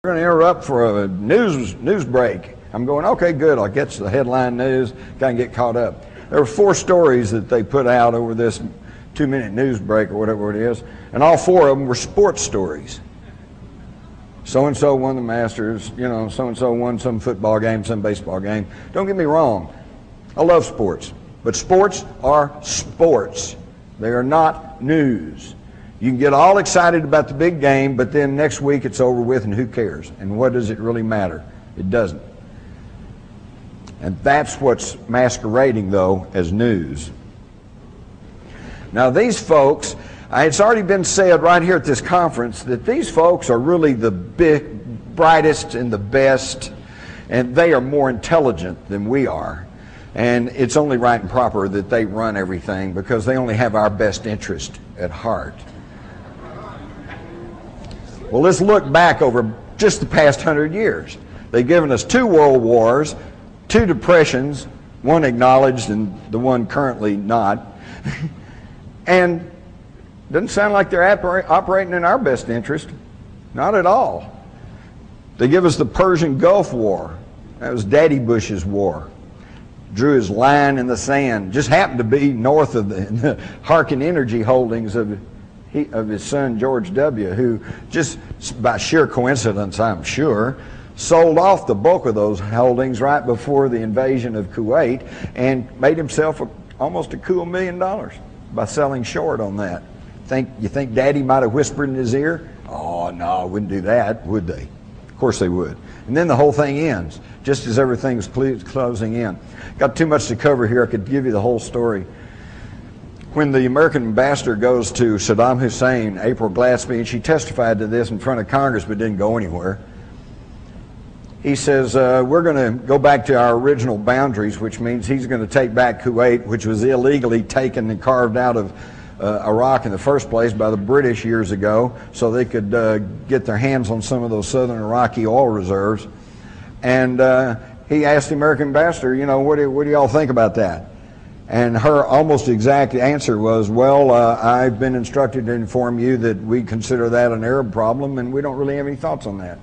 We're going to interrupt for a news break. I'm going, okay, good. I'll get to the headline news, kind of get caught up. There were 4 stories that they put out over this 2-minute news break or whatever it is, and all 4 of them were sports stories. So-and-so won the Masters, you know, so-and-so won some football game, some baseball game. Don't get me wrong. I love sports, but sports are sports. They are not news. You can get all excited about the big game, but then next week it's over with, and who cares? And what does it really matter? It doesn't. And that's what's masquerading, though, as news. Now, these folks, it's already been said right here at this conference that these folks are really the big, brightest and the best, and they are more intelligent than we are. And it's only right and proper that they run everything because they only have our best interest at heart. Well, let's look back over just the past 100 years. They've given us 2 world wars, 2 depressions, one acknowledged and the one currently not. And it doesn't sound like they're operating in our best interest. Not at all. They give us the Persian Gulf War. That was Daddy Bush's war. Drew his line in the sand. Just happened to be north of the Harkin Energy holdings of his son George W., who just by sheer coincidence, I'm sure, sold off the bulk of those holdings right before the invasion of Kuwait and made himself almost a cool $1 million by selling short on that. You think Daddy might have whispered in his ear? Oh, no, I wouldn't do that, would they? Of course they would. And then the whole thing ends, just as everything's closing in. Got too much to cover here. I could give you the whole story. When the American ambassador goes to Saddam Hussein, April Glaspie, and she testified to this in front of Congress but didn't go anywhere, he says, we're going to go back to our original boundaries, which means he's going to take back Kuwait, which was illegally taken and carved out of Iraq in the first place by the British years ago so they could get their hands on some of those southern Iraqi oil reserves. And he asked the American ambassador, you know, what do y'all think about that? And her almost exact answer was, well, I've been instructed to inform you that we consider that an Arab problem and we don't really have any thoughts on that.